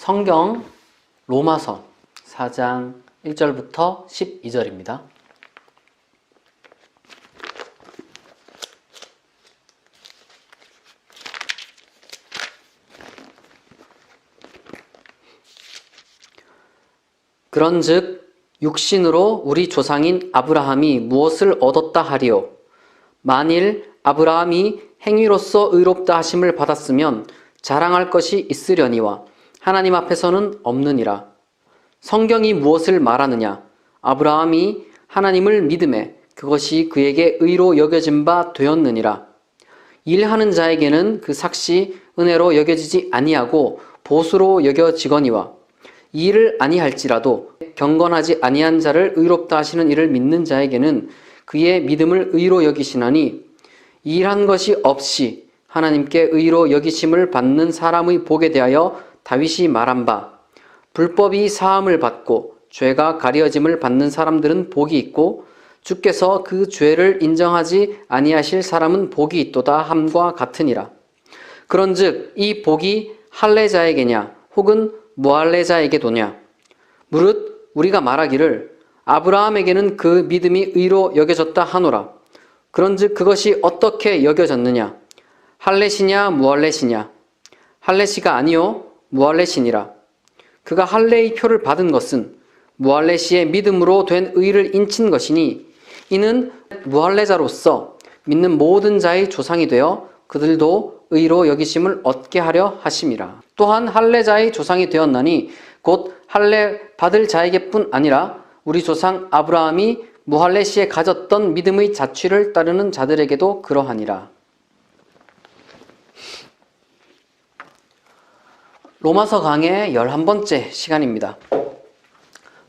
성경 로마서 4장 1절부터 12절입니다. 그런즉 육신으로 우리 조상인 아브라함이 무엇을 얻었다 하리요? 만일 아브라함이 행위로서 의롭다 하심을 받았으면 자랑할 것이 있으려니와 하나님 앞에서는 없느니라. 성경이 무엇을 말하느냐? 아브라함이 하나님을 믿음에 그것이 그에게 의로 여겨진 바 되었느니라. 일하는 자에게는 그 삭시 은혜로 여겨지지 아니하고 보수로 여겨지거니와 일을 아니할지라도 경건하지 아니한 자를 의롭다 하시는 이를 믿는 자에게는 그의 믿음을 의로 여기시나니 일한 것이 없이 하나님께 의로 여기심을 받는 사람의 복에 대하여 다윗이 말한 바 불법이 사함을 받고 죄가 가려짐을 받는 사람들은 복이 있고 주께서 그 죄를 인정하지 아니하실 사람은 복이 있도다 함과 같으니라. 그런즉 이 복이 할례자에게냐 혹은 무할례자에게도냐? 무릇 우리가 말하기를 아브라함에게는 그 믿음이 의로 여겨졌다 하노라. 그런즉 그것이 어떻게 여겨졌느냐? 할례시냐 무할례시냐? 할례시가 아니요 무할례시니라. 그가 할례의 표를 받은 것은 무할례시의 믿음으로 된 의를 인친 것이니 이는 무할례자로서 믿는 모든 자의 조상이 되어 그들도 의로 여기심을 얻게 하려 하심이라. 또한 할례자의 조상이 되었나니 곧 할례 받을 자에게뿐 아니라 우리 조상 아브라함이 무할례시에 가졌던 믿음의 자취를 따르는 자들에게도 그러하니라. 로마서 강의 11번째 시간입니다.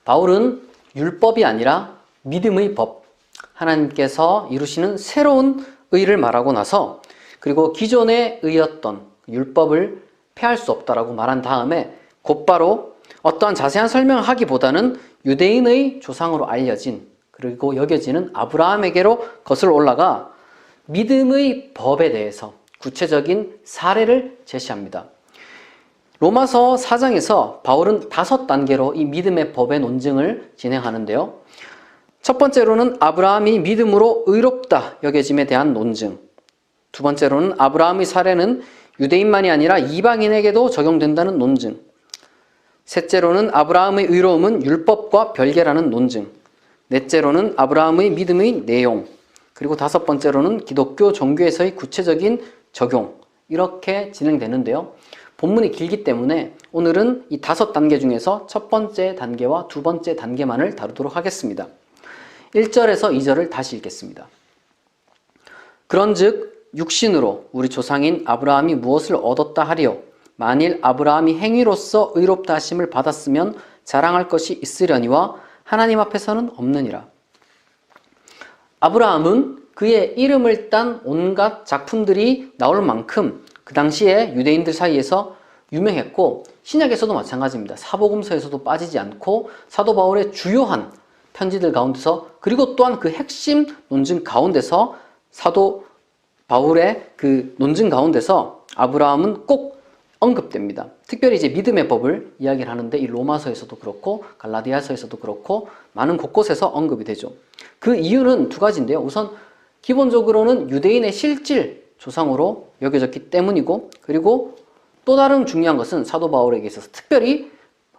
바울은 율법이 아니라 믿음의 법, 하나님께서 이루시는 새로운 의를 말하고 나서 그리고 기존의 의였던 율법을 폐할 수 없다라고 말한 다음에 곧바로 어떠한 자세한 설명을 하기보다는 유대인의 조상으로 알려진 그리고 여겨지는 아브라함에게로 거슬러 올라가 믿음의 법에 대해서 구체적인 사례를 제시합니다. 로마서 4장에서 바울은 5단계로 이 믿음의 법의 논증을 진행하는데요. 첫 번째로는 아브라함이 믿음으로 의롭다 여겨짐에 대한 논증. 두 번째로는 아브라함의 사례는 유대인만이 아니라 이방인에게도 적용된다는 논증. 셋째로는 아브라함의 의로움은 율법과 별개라는 논증. 넷째로는 아브라함의 믿음의 내용. 그리고 다섯 번째로는 기독교 종교에서의 구체적인 적용. 이렇게 진행되는데요. 본문이 길기 때문에 오늘은 이 5단계 중에서 첫 번째 단계와 두 번째 단계만을 다루도록 하겠습니다. 1절에서 2절을 다시 읽겠습니다. 그런즉 육신으로 우리 조상인 아브라함이 무엇을 얻었다 하리요? 만일 아브라함이 행위로서 의롭다 하심을 받았으면 자랑할 것이 있으려니와 하나님 앞에서는 없느니라. 아브라함은 그의 이름을 딴 온갖 작품들이 나올 만큼 그 당시에 유대인들 사이에서 유명했고 신약에서도 마찬가지입니다. 사복음서에서도 빠지지 않고 사도 바울의 주요한 편지들 가운데서 그리고 또한 그 핵심 논증 가운데서 사도 바울의 그 논증 가운데서 아브라함은 꼭 언급됩니다. 특별히 이제 믿음의 법을 이야기를 하는데 이 로마서에서도 그렇고 갈라디아서에서도 그렇고 많은 곳곳에서 언급이 되죠. 그 이유는 두 가지인데요. 우선 기본적으로는 유대인의 실질 조상으로 여겨졌기 때문이고 그리고 또 다른 중요한 것은 사도 바울에게 있어서 특별히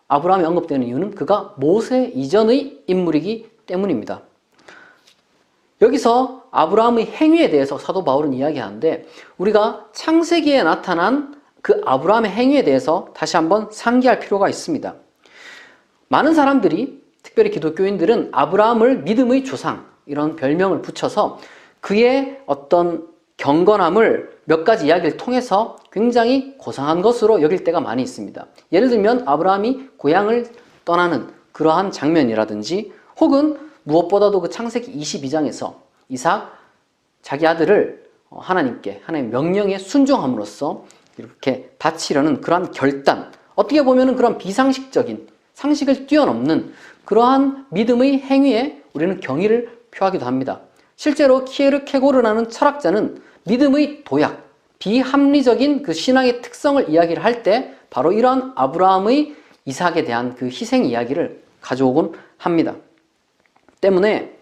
아브라함이 언급되는 이유는 그가 모세 이전의 인물이기 때문입니다. 여기서 아브라함의 행위에 대해서 사도 바울은 이야기하는데 우리가 창세기에 나타난 그 아브라함의 행위에 대해서 다시 한번 상기할 필요가 있습니다. 많은 사람들이 특별히 기독교인들은 아브라함을 믿음의 조상 이런 별명을 붙여서 그의 어떤 경건함을 몇 가지 이야기를 통해서 굉장히 고상한 것으로 여길 때가 많이 있습니다. 예를 들면 아브라함이 고향을 떠나는 그러한 장면이라든지 혹은 무엇보다도 그 창세기 22장에서 이삭 자기 아들을 하나님의 명령에 순종함으로써 이렇게 바치려는 그러한 결단, 어떻게 보면 그런 비상식적인 상식을 뛰어넘는 그러한 믿음의 행위에 우리는 경의를 표하기도 합니다. 실제로 키에르케고르라는 철학자는 믿음의 도약, 비합리적인 그 신앙의 특성을 이야기를 할 때 바로 이런 아브라함의 이삭에 대한 그 희생 이야기를 가져오곤 합니다. 때문에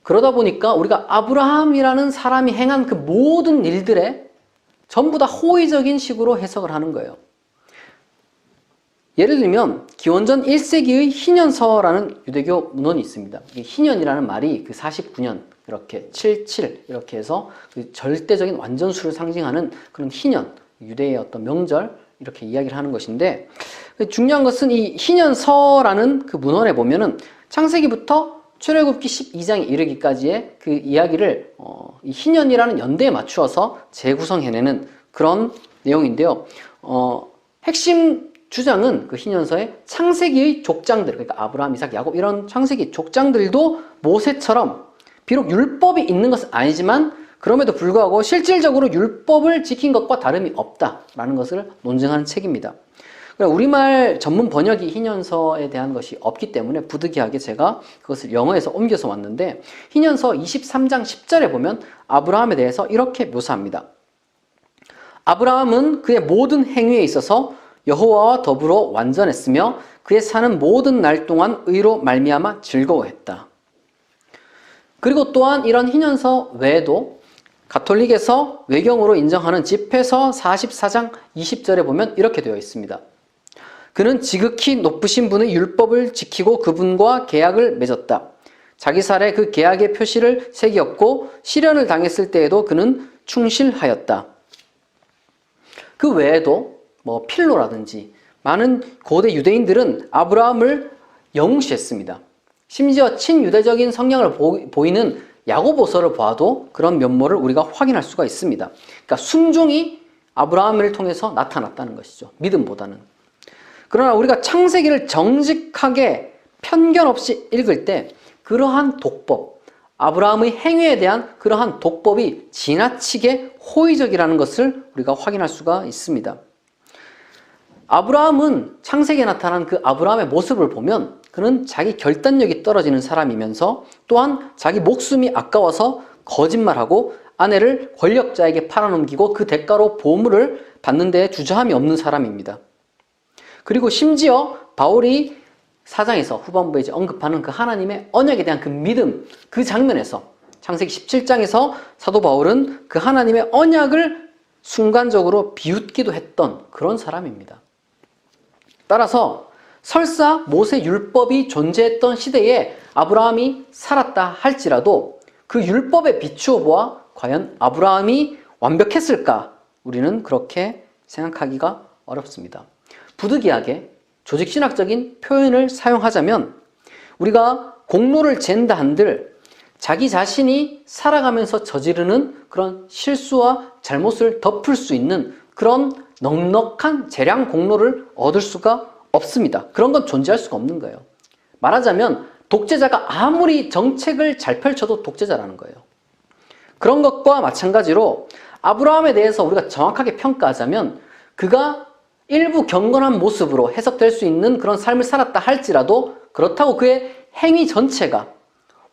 그러다 보니까 우리가 아브라함이라는 사람이 행한 그 모든 일들에 전부 다 호의적인 식으로 해석을 하는 거예요. 예를 들면 기원전 1세기의 희년서라는 유대교 문헌이 있습니다. 희년이라는 말이 그 49년 이렇게 77 이렇게 해서 그 절대적인 완전수를 상징하는 그런 희년, 유대의 어떤 명절 이렇게 이야기를 하는 것인데, 중요한 것은 이 희년서라는 그 문헌에 보면은 창세기부터 출애굽기 12장에 이르기까지의 그 이야기를 이 희년이라는 연대에 맞추어서 재구성해내는 그런 내용인데요. 핵심 주장은 그 희년서의 창세기의 족장들, 그러니까 아브라함, 이삭, 야곱 이런 창세기 족장들도 모세처럼 비록 율법이 있는 것은 아니지만 그럼에도 불구하고 실질적으로 율법을 지킨 것과 다름이 없다라는 것을 논증하는 책입니다. 우리말 전문 번역이 희년서에 대한 것이 없기 때문에 부득이하게 제가 그것을 영어에서 옮겨서 왔는데, 희년서 23장 10절에 보면 아브라함에 대해서 이렇게 묘사합니다. 아브라함은 그의 모든 행위에 있어서 여호와와 더불어 완전했으며 그의 사는 모든 날 동안 의로 말미암아 즐거워했다. 그리고 또한 이런 희년서 외에도 가톨릭에서 외경으로 인정하는 집회서 44장 20절에 보면 이렇게 되어 있습니다. 그는 지극히 높으신 분의 율법을 지키고 그분과 계약을 맺었다. 자기 살에 그 계약의 표시를 새겼고 시련을 당했을 때에도 그는 충실하였다. 그 외에도 필로라든지 많은 고대 유대인들은 아브라함을 영시했습니다. 심지어 친유대적인 성향을 보이는 야고보서를 봐도 그런 면모를 우리가 확인할 수가 있습니다. 그러니까 순종이 아브라함을 통해서 나타났다는 것이죠. 믿음보다는. 그러나 우리가 창세기를 정직하게 편견 없이 읽을 때 그러한 독법, 아브라함의 행위에 대한 그러한 독법이 지나치게 호의적이라는 것을 우리가 확인할 수가 있습니다. 아브라함은 창세기에 나타난 그 아브라함의 모습을 보면 그는 자기 결단력이 떨어지는 사람이면서 또한 자기 목숨이 아까워서 거짓말하고 아내를 권력자에게 팔아넘기고 그 대가로 보물을 받는 데 주저함이 없는 사람입니다. 그리고 심지어 바울이 사장에서 후반부에 이제 언급하는 그 하나님의 언약에 대한 그 믿음, 그 장면에서 창세기 17장에서 사도 바울은 그 하나님의 언약을 순간적으로 비웃기도 했던 그런 사람입니다. 따라서 설사 모세 율법이 존재했던 시대에 아브라함이 살았다 할지라도 그 율법에 비추어 보아 과연 아브라함이 완벽했을까? 우리는 그렇게 생각하기가 어렵습니다. 부득이하게 조직신학적인 표현을 사용하자면 우리가 공로를 잰다 한들 자기 자신이 살아가면서 저지르는 그런 실수와 잘못을 덮을 수 있는 그런 넉넉한 재량 공로를 얻을 수가 없습니다. 그런 건 존재할 수가 없는 거예요. 말하자면 독재자가 아무리 정책을 잘 펼쳐도 독재자라는 거예요. 그런 것과 마찬가지로 아브라함에 대해서 우리가 정확하게 평가하자면 그가 일부 경건한 모습으로 해석될 수 있는 그런 삶을 살았다 할지라도 그렇다고 그의 행위 전체가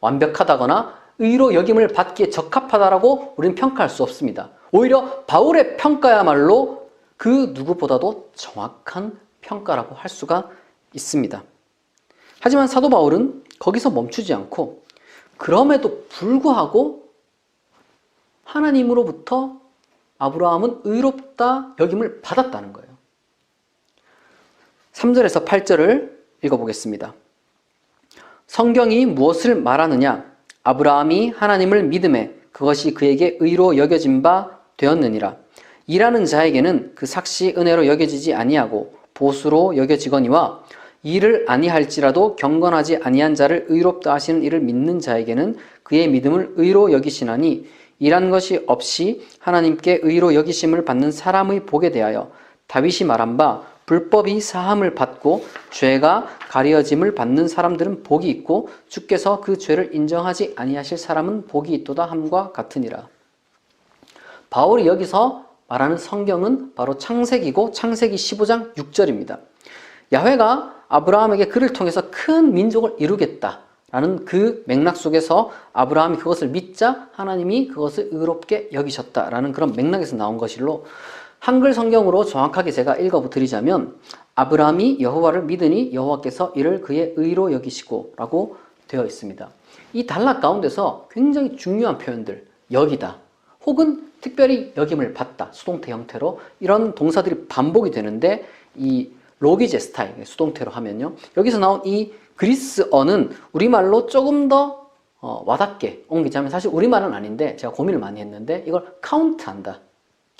완벽하다거나 의로 여김을 받기에 적합하다라고 우리는 평가할 수 없습니다. 오히려 바울의 평가야말로 그 누구보다도 정확한 평가라고 할 수가 있습니다. 하지만 사도 바울은 거기서 멈추지 않고 그럼에도 불구하고 하나님으로부터 아브라함은 의롭다 여김을 받았다는 거예요. 3절에서 8절을 읽어보겠습니다. 성경이 무엇을 말하느냐? 아브라함이 하나님을 믿음에 그것이 그에게 의로 여겨진 바 되었느니라. 일하는 자에게는 그 삭시 은혜로 여겨지지 아니하고 보수로 여겨지거니와 일을 아니할지라도 경건하지 아니한 자를 의롭다 하시는 이를 믿는 자에게는 그의 믿음을 의로 여기시나니 일한 것이 없이 하나님께 의로 여기심을 받는 사람의 복에 대하여 다윗이 말한 바 불법이 사함을 받고 죄가 가려짐을 받는 사람들은 복이 있고 주께서 그 죄를 인정하지 아니하실 사람은 복이 있도다 함과 같으니라. 바울이 여기서 말하는 성경은 바로 창세기고 창세기 15장 6절입니다. 야훼가 아브라함에게 그를 통해서 큰 민족을 이루겠다라는 그 맥락 속에서 아브라함이 그것을 믿자 하나님이 그것을 의롭게 여기셨다라는 그런 맥락에서 나온 것일로 한글 성경으로 정확하게 제가 읽어드리자면 아브라함이 여호와를 믿으니 여호와께서 이를 그의 의로 여기시고 라고 되어 있습니다. 이 단락 가운데서 굉장히 중요한 표현들, 여기다 혹은 특별히 여김을 받다, 수동태 형태로 이런 동사들이 반복이 되는데 이 로기제 스타일, 수동태로 하면요. 여기서 나온 이 그리스어는 우리말로 조금 더 와닿게 옮기자면, 사실 우리말은 아닌데 제가 고민을 많이 했는데 이걸 카운트한다,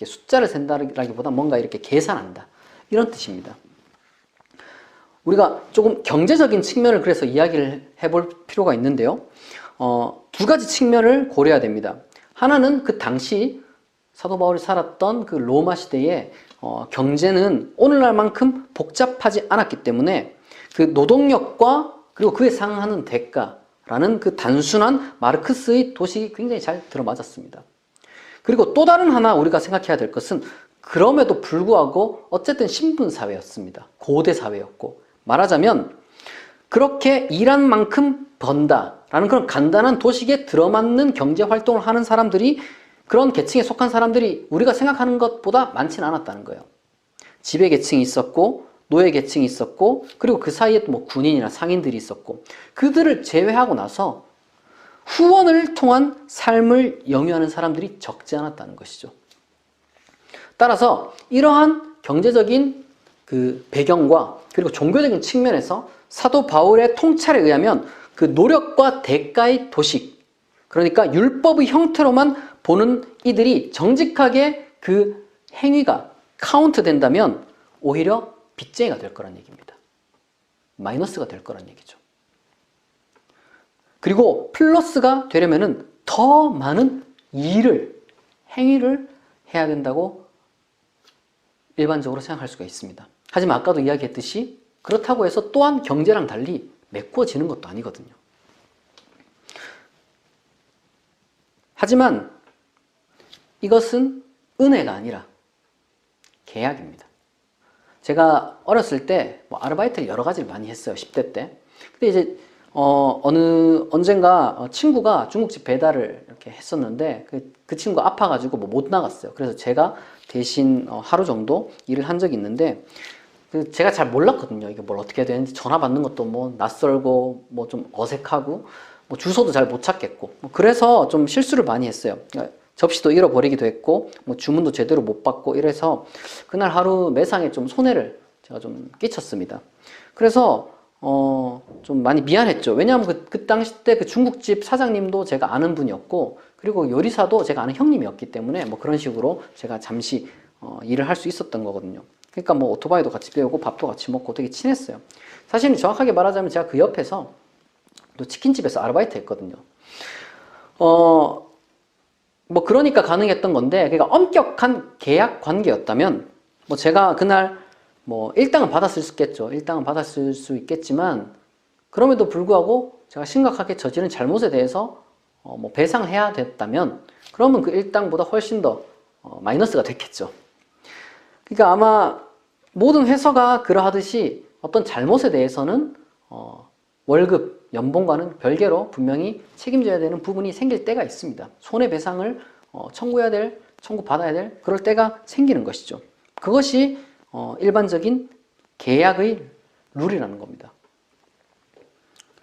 숫자를 센다라기보다 뭔가 이렇게 계산한다, 이런 뜻입니다. 우리가 조금 경제적인 측면을 그래서 이야기를 해볼 필요가 있는데요. 두 가지 측면을 고려해야 됩니다. 하나는 그 당시 사도 바울이 살았던 그 로마 시대에 경제는 오늘날만큼 복잡하지 않았기 때문에 그 노동력과 그리고 그에 상응하는 대가라는 그 단순한 마르크스의 도식이 굉장히 잘 들어맞았습니다. 그리고 또 다른 하나 우리가 생각해야 될 것은 그럼에도 불구하고 어쨌든 신분사회였습니다. 고대사회였고, 말하자면 그렇게 일한 만큼 번다라는 그런 간단한 도식에 들어맞는 경제활동을 하는 사람들이, 그런 계층에 속한 사람들이 우리가 생각하는 것보다 많지는 않았다는 거예요. 지배계층이 있었고 노예계층이 있었고, 그리고 그 사이에 또 뭐 군인이나 상인들이 있었고, 그들을 제외하고 나서 후원을 통한 삶을 영위하는 사람들이 적지 않았다는 것이죠. 따라서 이러한 경제적인 그 배경과 그리고 종교적인 측면에서 사도 바울의 통찰에 의하면 그 노력과 대가의 도식, 그러니까 율법의 형태로만 보는 이들이 정직하게 그 행위가 카운트 된다면 오히려 빚쟁이가 될 거란 얘기입니다. 마이너스가 될 거란 얘기죠. 그리고 플러스가 되려면은 더 많은 행위를 해야 된다고 일반적으로 생각할 수가 있습니다. 하지만 아까도 이야기했듯이 그렇다고 해서 또한 경제랑 달리 메꿔지는 것도 아니거든요. 하지만 이것은 은혜가 아니라 계약입니다. 제가 어렸을 때 아르바이트를 여러 가지를 많이 했어요. 10대 때. 근데 이제 언젠가 친구가 중국집 배달을 이렇게 했었는데 그 친구가 아파가지고 못 나갔어요. 그래서 제가 대신 하루 정도 일을 한 적이 있는데, 제가 잘 몰랐거든요. 이게 뭘 어떻게 해야 되는지, 전화 받는 것도 뭐 낯설고 뭐 좀 어색하고 뭐 주소도 잘 못 찾겠고, 그래서 좀 실수를 많이 했어요. 그러니까 접시도 잃어버리기도 했고 뭐 주문도 제대로 못 받고 이래서 그날 하루 매상에 좀 손해를 제가 좀 끼쳤습니다. 그래서 좀 많이 미안했죠. 왜냐하면 그 당시 때 그 중국집 사장님도 제가 아는 분이었고, 그리고 요리사도 제가 아는 형님이었기 때문에 뭐 그런 식으로 제가 잠시 일을 할 수 있었던 거거든요. 그러니까 뭐 오토바이도 같이 배우고 밥도 같이 먹고 되게 친했어요. 사실은 정확하게 말하자면 제가 그 옆에서 또 치킨집에서 아르바이트 했거든요. 뭐 그러니까 가능했던 건데, 그러니까 엄격한 계약 관계였다면 뭐 제가 그날 뭐 일당은 받았을 수 있겠죠. 일당은 받았을 수 있겠지만, 그럼에도 불구하고 제가 심각하게 저지른 잘못에 대해서 뭐 배상해야 됐다면, 그러면 그 일당보다 훨씬 더 마이너스가 됐겠죠. 그러니까 아마 모든 회사가 그러하듯이 어떤 잘못에 대해서는 월급, 연봉과는 별개로 분명히 책임져야 되는 부분이 생길 때가 있습니다. 손해배상을 청구받아야 될 그럴 때가 생기는 것이죠. 그것이 일반적인 계약의 룰이라는 겁니다.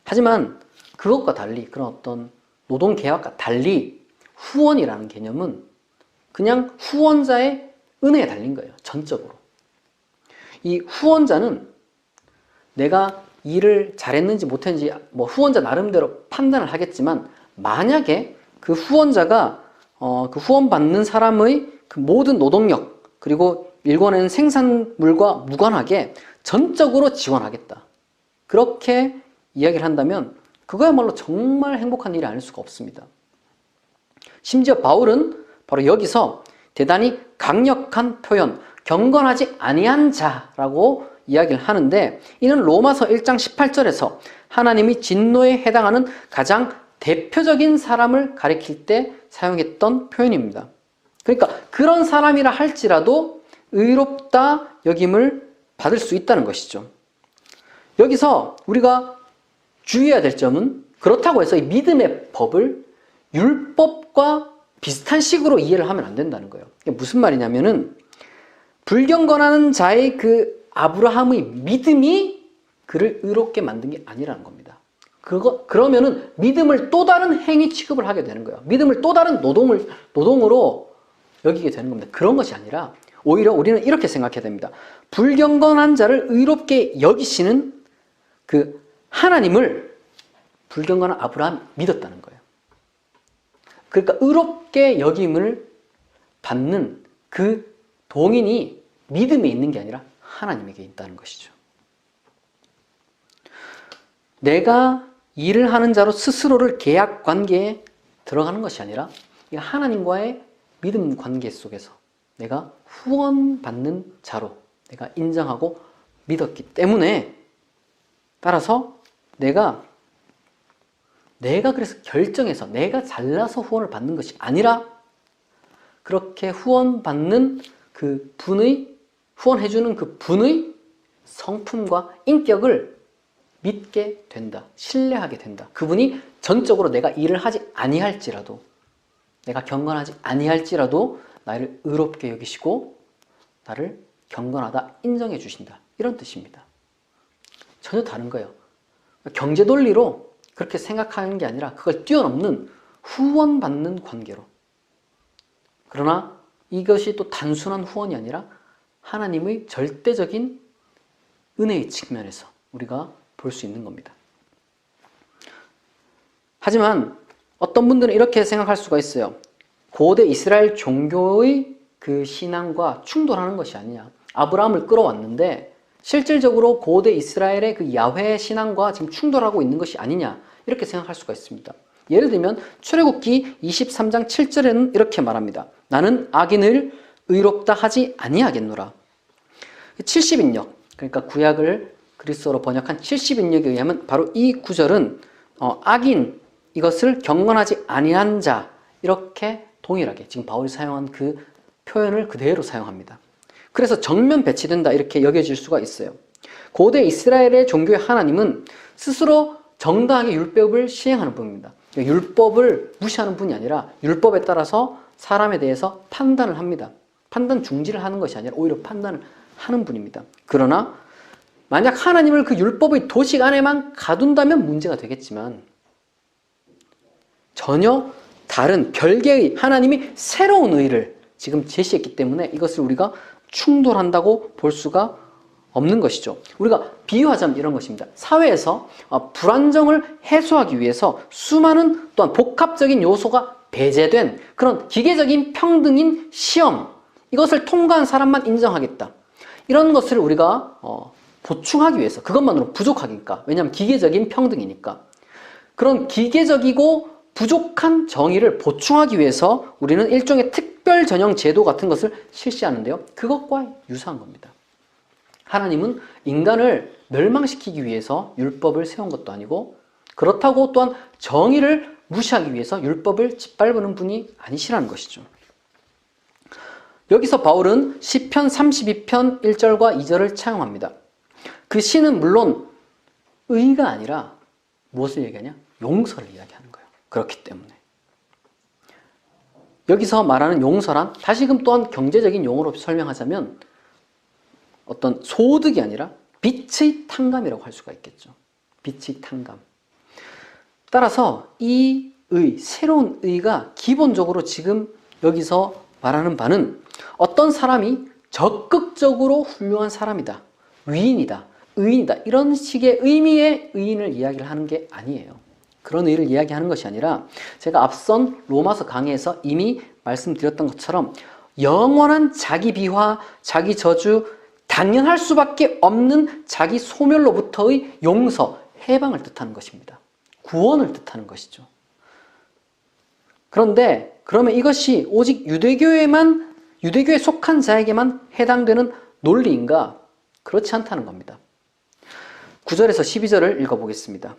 하지만 그것과 달리, 그런 어떤 노동계약과 달리 후원이라는 개념은 그냥 후원자의 은혜에 달린 거예요. 전적으로. 이 후원자는 내가 일을 잘했는지 못했는지 뭐 후원자 나름대로 판단을 하겠지만, 만약에 그 후원자가 그 후원받는 사람의 그 모든 노동력 그리고 일궈내는 생산물과 무관하게 전적으로 지원하겠다, 그렇게 이야기를 한다면 그거야말로 정말 행복한 일이 아닐 수가 없습니다. 심지어 바울은 바로 여기서 대단히 강력한 표현, 경건하지 아니한 자라고 이야기를 하는데, 이는 로마서 1장 18절에서 하나님이 진노에 해당하는 가장 대표적인 사람을 가리킬 때 사용했던 표현입니다. 그러니까 그런 사람이라 할지라도 의롭다 여김을 받을 수 있다는 것이죠. 여기서 우리가 주의해야 될 점은, 그렇다고 해서 이 믿음의 법을 율법과 비슷한 식으로 이해를 하면 안 된다는 거예요. 이게 무슨 말이냐면은, 불경건하는 자의 그 아브라함의 믿음이 그를 의롭게 만든 게 아니라는 겁니다. 그러면은 믿음을 또 다른 행위 취급을 하게 되는 거예요. 믿음을 또 다른 노동으로 여기게 되는 겁니다. 그런 것이 아니라 오히려 우리는 이렇게 생각해야 됩니다. 불경건한 자를 의롭게 여기시는 그 하나님을 불경건한 아브라함이 믿었다는 거예요. 그러니까 의롭게 여김을 받는 그 동인이 믿음에 있는 게 아니라 하나님에게 있다는 것이죠. 내가 일을 하는 자로 스스로를 계약 관계에 들어가는 것이 아니라 하나님과의 믿음 관계 속에서 내가 후원받는 자로 내가 인정하고 믿었기 때문에 따라서 내가 그래서 결정해서 내가 잘나서 후원을 받는 것이 아니라 그렇게 후원받는 그 후원해주는 그 분의 성품과 인격을 믿게 된다. 신뢰하게 된다. 그분이 전적으로 내가 일을 하지 아니할지라도 내가 경건하지 아니할지라도 나를 의롭게 여기시고 나를 경건하다 인정해 주신다. 이런 뜻입니다. 전혀 다른 거예요. 경제 논리로 그렇게 생각하는 게 아니라 그걸 뛰어넘는 후원받는 관계로. 그러나 이것이 또 단순한 후원이 아니라 하나님의 절대적인 은혜의 측면에서 우리가 볼 수 있는 겁니다. 하지만 어떤 분들은 이렇게 생각할 수가 있어요. 고대 이스라엘 종교의 그 신앙과 충돌하는 것이 아니냐. 아브라함을 끌어왔는데 실질적으로 고대 이스라엘의 그 야훼 신앙과 지금 충돌하고 있는 것이 아니냐. 이렇게 생각할 수가 있습니다. 예를 들면 출애굽기 23장 7절에는 이렇게 말합니다. 나는 악인을 의롭다 하지 아니하겠노라. 70인역, 그러니까 구약을 그리스어로 번역한 70인역에 의하면 바로 이 구절은 악인, 이것을 경건하지 아니한 자, 이렇게 동일하게 지금 바울이 사용한 그 표현을 그대로 사용합니다. 그래서 정면 배치된다 이렇게 여겨질 수가 있어요. 고대 이스라엘의 종교의 하나님은 스스로 정당하게 율법을 시행하는 분입니다. 율법을 무시하는 분이 아니라 율법에 따라서 사람에 대해서 판단을 합니다. 판단 중지를 하는 것이 아니라 오히려 판단을 하는 분입니다. 그러나 만약 하나님을 그 율법의 도식 안에만 가둔다면 문제가 되겠지만 전혀 다른 별개의 하나님이 새로운 의를 지금 제시했기 때문에 이것을 우리가 충돌한다고 볼 수가 없는 것이죠. 우리가 비유하자면 이런 것입니다. 사회에서 불안정을 해소하기 위해서 수많은 또한 복합적인 요소가 배제된 그런 기계적인 평등인 시험, 이것을 통과한 사람만 인정하겠다. 이런 것을 우리가 보충하기 위해서, 그것만으로 부족하니까. 왜냐하면 기계적인 평등이니까. 그런 기계적이고 부족한 정의를 보충하기 위해서 우리는 일종의 특별 전형 제도 같은 것을 실시하는데요. 그것과 유사한 겁니다. 하나님은 인간을 멸망시키기 위해서 율법을 세운 것도 아니고 그렇다고 또한 정의를 무시하기 위해서 율법을 짓밟는 분이 아니시라는 것이죠. 여기서 바울은 시편 32편 1절과 2절을 차용합니다. 그 시는 물론 의가 아니라 무엇을 얘기하냐? 용서를 이야기하는 거예요. 그렇기 때문에. 여기서 말하는 용서란 다시금 또한 경제적인 용어로 설명하자면 어떤 소득이 아니라 빛의 탕감이라고 할 수가 있겠죠. 빛의 탕감. 따라서 이 새로운 의가 기본적으로 지금 여기서 말하는 바는 어떤 사람이 적극적으로 훌륭한 사람이다, 위인이다, 의인이다, 이런 식의 의미의 의인을 이야기를 하는 게 아니에요. 그런 의를 이야기하는 것이 아니라 제가 앞선 로마서 강의에서 이미 말씀드렸던 것처럼 영원한 자기 비하, 자기 저주, 당연할 수밖에 없는 자기 소멸로부터의 용서, 해방을 뜻하는 것입니다. 구원을 뜻하는 것이죠. 그런데 그러면 이것이 오직 유대교에 속한 자에게만 해당되는 논리인가? 그렇지 않다는 겁니다. 9절에서 12절을 읽어보겠습니다.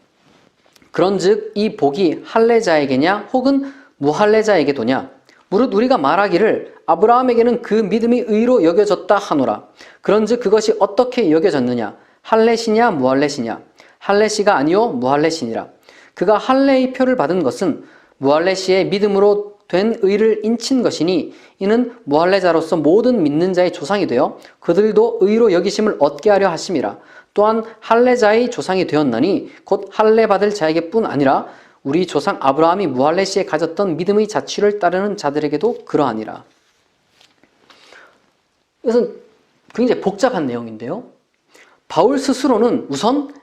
그런즉 이 복이 할례자에게냐 혹은 무할례자에게도냐? 무릇 우리가 말하기를 아브라함에게는 그 믿음이 의로 여겨졌다 하노라. 그런즉 그것이 어떻게 여겨졌느냐? 할례시냐 무할례시냐? 할례시가 아니요 무할례시니라. 그가 할례의 표를 받은 것은 무할례시의 믿음으로 된 의를 인친 것이니 이는 무할례자로서 모든 믿는 자의 조상이 되어 그들도 의로 여기심을 얻게 하려 하심이라. 또한 할례자의 조상이 되었나니 곧 할례 받을 자에게뿐 아니라 우리 조상 아브라함이 무할례 시에 가졌던 믿음의 자취를 따르는 자들에게도 그러하니라. 이것은 굉장히 복잡한 내용인데요. 바울 스스로는 우선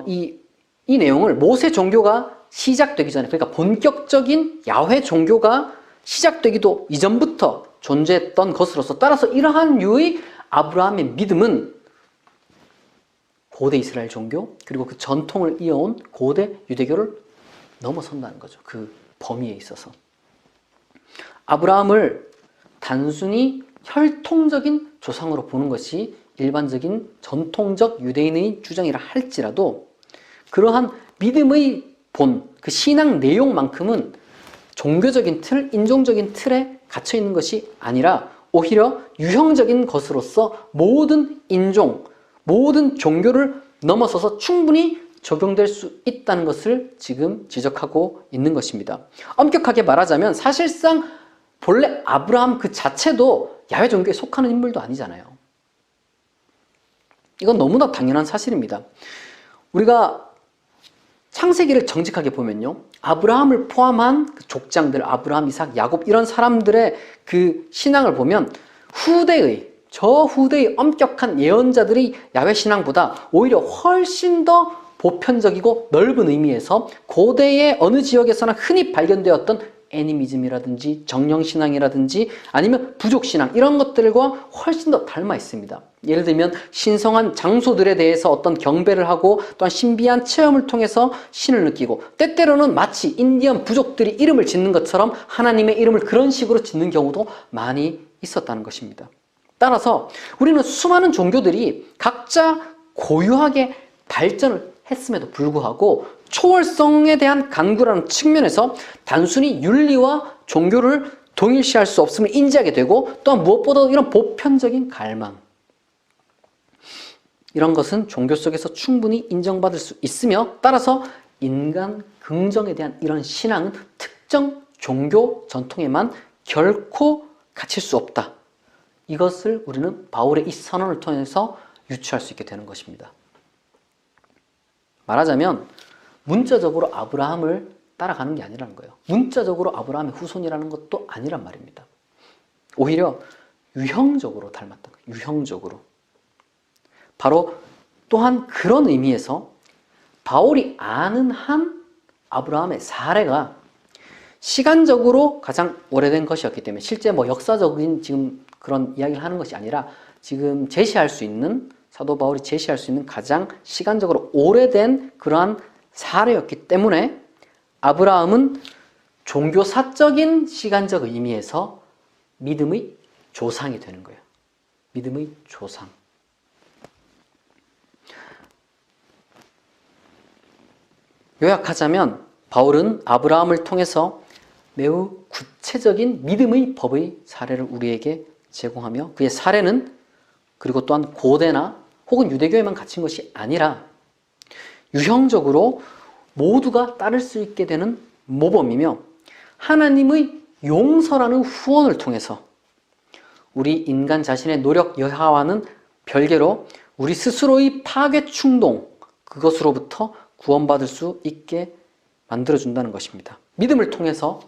이 내용을 모세 종교가 시작되기 전에, 그러니까 본격적인 야훼 종교가 시작되기도 이전부터 존재했던 것으로서, 따라서 이러한 류의 아브라함의 믿음은 고대 이스라엘 종교 그리고 그 전통을 이어온 고대 유대교를 넘어선다는 거죠. 그 범위에 있어서. 아브라함을 단순히 혈통적인 조상으로 보는 것이 일반적인 전통적 유대인의 주장이라 할지라도 그러한 믿음의 본, 그 신앙 내용만큼은 종교적인 틀, 인종적인 틀에 갇혀 있는 것이 아니라 오히려 유형적인 것으로서 모든 인종, 모든 종교를 넘어서서 충분히 적용될 수 있다는 것을 지금 지적하고 있는 것입니다. 엄격하게 말하자면 사실상 본래 아브라함 그 자체도 야훼 종교에 속하는 인물도 아니잖아요. 이건 너무나 당연한 사실입니다. 우리가 창세기를 정직하게 보면요, 아브라함을 포함한 그 족장들, 아브라함, 이삭, 야곱 이런 사람들의 그 신앙을 보면 저 후대의 엄격한 예언자들의 야훼 신앙보다 오히려 훨씬 더 보편적이고 넓은 의미에서 고대의 어느 지역에서나 흔히 발견되었던 애니미즘이라든지 정령신앙이라든지 아니면 부족신앙 이런 것들과 훨씬 더 닮아 있습니다. 예를 들면 신성한 장소들에 대해서 어떤 경배를 하고 또한 신비한 체험을 통해서 신을 느끼고, 때때로는 마치 인디언 부족들이 이름을 짓는 것처럼 하나님의 이름을 그런 식으로 짓는 경우도 많이 있었다는 것입니다. 따라서 우리는 수많은 종교들이 각자 고유하게 발전을 했음에도 불구하고 초월성에 대한 간구라는 측면에서 단순히 윤리와 종교를 동일시할 수 없음을 인지하게 되고, 또한 무엇보다도 이런 보편적인 갈망, 이런 것은 종교 속에서 충분히 인정받을 수 있으며, 따라서 인간 긍정에 대한 이런 신앙은 특정 종교 전통에만 결코 갇힐 수 없다. 이것을 우리는 바울의 이 선언을 통해서 유추할 수 있게 되는 것입니다. 말하자면 문자적으로 아브라함을 따라가는 게 아니라는 거예요. 문자적으로 아브라함의 후손이라는 것도 아니란 말입니다. 오히려 유형적으로 닮았던 거예요. 유형적으로. 바로 또한 그런 의미에서 바울이 아는 한 아브라함의 사례가 시간적으로 가장 오래된 것이었기 때문에, 실제 역사적인 지금 그런 이야기를 하는 것이 아니라 지금 제시할 수 있는, 사도 바울이 제시할 수 있는 가장 시간적으로 오래된 그러한 사례였기 때문에 아브라함은 종교사적인 시간적 의미에서 믿음의 조상이 되는 거예요. 믿음의 조상. 요약하자면 바울은 아브라함을 통해서 매우 구체적인 믿음의 법의 사례를 우리에게 제공하며, 그의 사례는 그리고 또한 고대나 혹은 유대교에만 갇힌 것이 아니라 유형적으로 모두가 따를 수 있게 되는 모범이며, 하나님의 용서라는 후원을 통해서 우리 인간 자신의 노력 여하와는 별개로 우리 스스로의 파괴 충동, 그것으로부터 구원받을 수 있게 만들어준다는 것입니다. 믿음을 통해서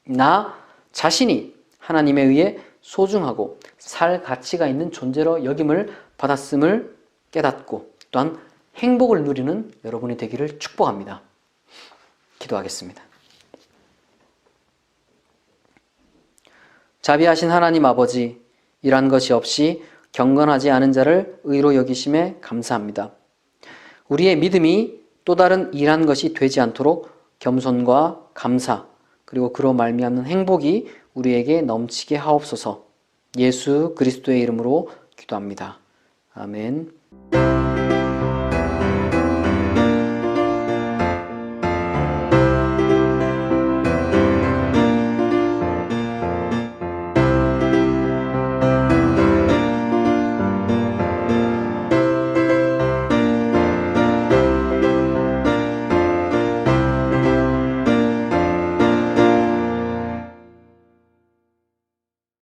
나 자신이 하나님에 의해 소중하고 살 가치가 있는 존재로 여김을 받았음을 깨닫고 또한 행복을 누리는 여러분이 되기를 축복합니다. 기도하겠습니다. 자비하신 하나님 아버지, 일한 것이 없이 경건하지 않은 자를 의로 여기심에 감사합니다. 우리의 믿음이 또 다른 일한 것이 되지 않도록 겸손과 감사, 그리고 그로 말미암는 행복이 우리에게 넘치게 하옵소서. 예수 그리스도의 이름으로 기도합니다. 아멘.